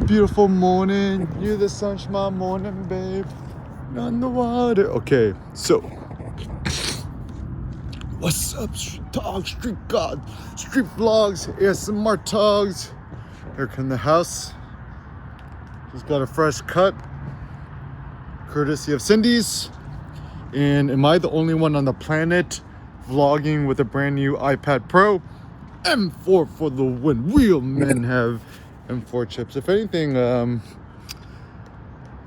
Beautiful morning. You the sunshine morning, babe. On the water. Okay, so what's up, dog? Street God, street vlogs, ASMR togs. Here come the house. Just got a fresh cut, courtesy of Cindy's. And am I the only one on the planet vlogging with a brand new iPad Pro? M4 for the win. Real men have M4 chips. If anything,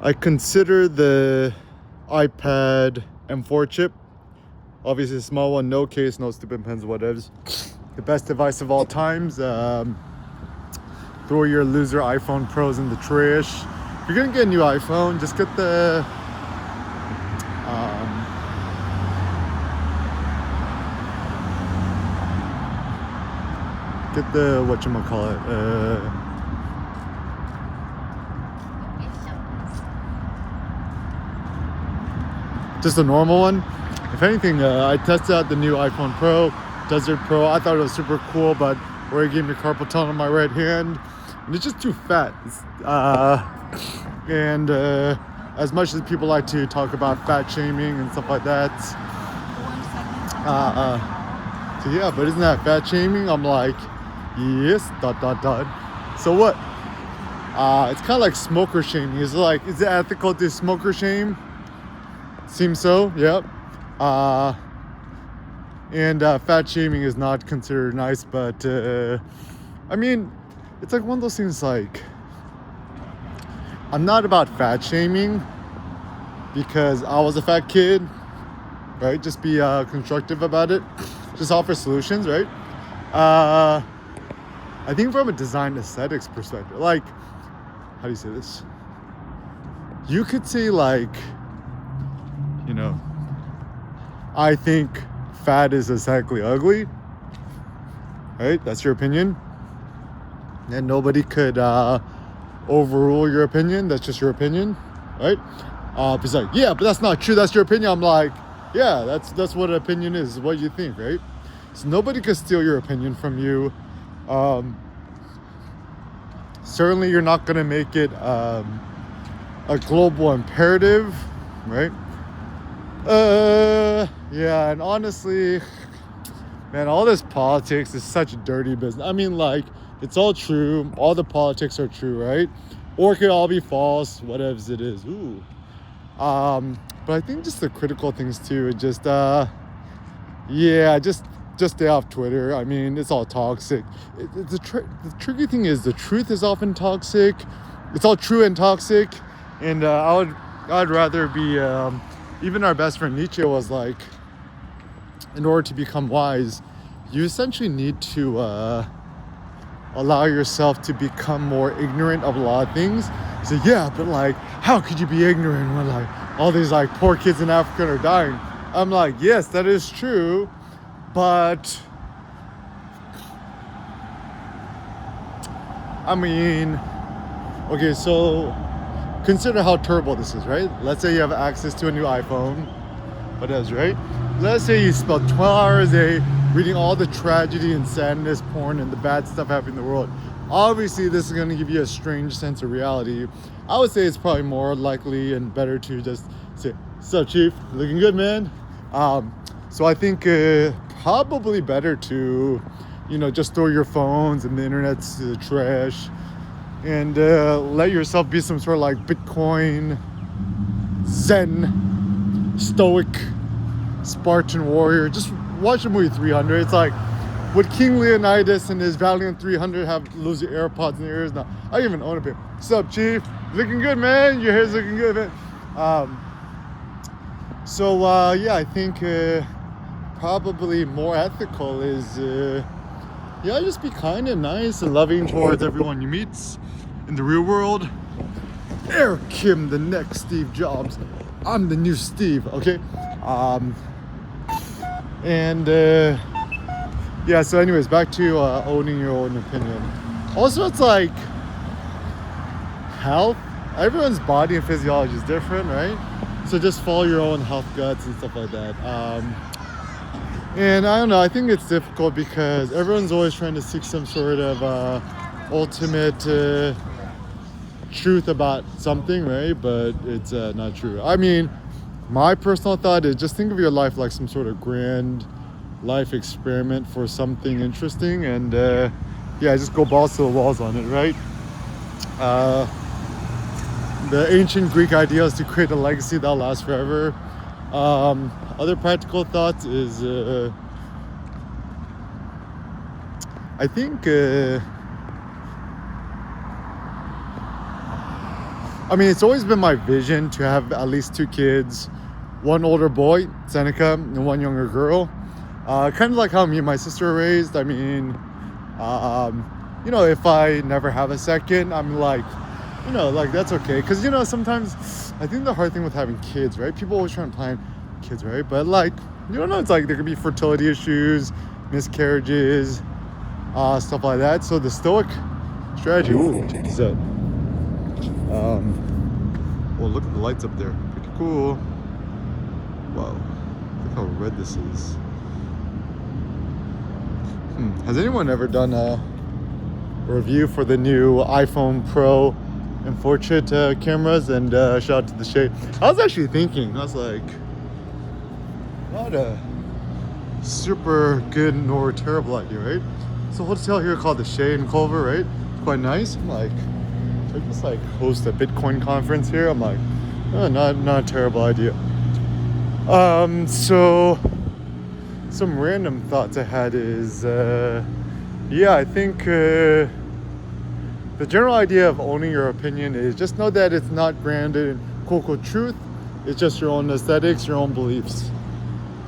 I consider the iPad M4 chip, obviously a small one, no case, no stupid pens, whatevs, the best device of all times. Throw your loser iPhone Pros in the trash. If you're gonna get a new iPhone, just get the whatchamacallit, just a normal one. If anything, I tested out the new iPhone Pro, Desert Pro. I thought it was super cool, but where it gave me carpal tunnel on my right hand, and it's just too fat. And as much as people like to talk about fat shaming and stuff like that, so yeah, but isn't that fat shaming? I'm like, yes, ... So what? It's kind of like smoker shaming. Is it ethical to smoker shame? Seems so, yep. And fat shaming is not considered nice, but I mean, it's like one of those things. Like, I'm not about fat shaming because I was a fat kid, right? Just be constructive about it. Just offer solutions, right? I think from a design aesthetics perspective, like, how do you say this? You could say, like, you know, I think fat is aesthetically ugly, right? That's your opinion. And nobody could overrule your opinion. That's just your opinion, right? It's like, yeah, but that's not true. That's your opinion. I'm like, yeah, that's what an opinion is what you think, right? So nobody could steal your opinion from you. Certainly you're not going to make it a global imperative, right? Yeah, and honestly, man, all this politics is such a dirty business. I mean, like, it's all true. All the politics are true, right? Or it could all be false, whatever it is. Ooh. But I think just the critical things too, just stay off Twitter. I mean, it's all toxic. The tricky thing is the truth is often toxic. It's all true and toxic. And I'd rather be, even our best friend Nietzsche was like, in order to become wise, you essentially need to allow yourself to become more ignorant of a lot of things. So yeah, but like, how could you be ignorant when like all these like poor kids in Africa are dying? I'm like, yes, that is true, but I mean, okay, so consider how terrible this is, right? Let's say you have access to a new iPhone, what else, right? Let's say you spend 12 hours a day reading all the tragedy and sadness, porn, and the bad stuff happening in the world. Obviously, this is going to give you a strange sense of reality. I would say it's probably more likely and better to just say, "What's up, Chief? Looking good, man." So I think probably better to, just throw your phones and the internet to the trash and let yourself be some sort of like Bitcoin, Zen, Stoic, Spartan warrior. Just watch the movie 300. It's like, would King Leonidas and his valiant 300 lose your AirPods in their ears? No, I even own a pair. What's up, Chief? Looking good, man. Your hair's looking good, man. Yeah, I think probably more ethical is, just be kind and nice and loving towards everyone you meet in the real world. Eric Kim, the next Steve Jobs. I'm the new Steve, okay? So anyways, back to owning your own opinion. Also, it's like health. Everyone's body and physiology is different, right? So just follow your own health guts and stuff like that. And I don't know, I think it's difficult because everyone's always trying to seek some sort of ultimate truth about something, right? But it's not true. I mean, my personal thought is just think of your life like some sort of grand life experiment for something interesting, and yeah, just go balls to the walls on it, right? The ancient Greek idea is to create a legacy that'll last forever. Other practical thoughts is I think I mean, it's always been my vision to have at least 2 kids, one older boy, Seneca, and one younger girl. Kind of like how me and my sister were raised. I mean, you know, if I never have a second, I'm like, you know, like that's okay. Because, you know, sometimes I think the hard thing with having kids, right? People always try and plan kids, right? But like, you don't know, it's like there could be fertility issues, miscarriages, stuff like that. So the stoic strategy, ooh, check this out. Well, look at the lights up there. Pretty cool. Wow, look how red this is. Has anyone ever done a review for the new iPhone Pro and Portrait cameras? And shout out to the Shade. I was actually thinking, I was like, not a super good nor terrible idea, right? It's a hotel here called the Shade in Culver, right? It's quite nice. I'm like, should I just like host a Bitcoin conference here? I'm like, oh, not a terrible idea. So some random thoughts I had is, yeah, I think the general idea of owning your opinion is just know that it's not grounded in quote unquote truth. It's just your own aesthetics, your own beliefs.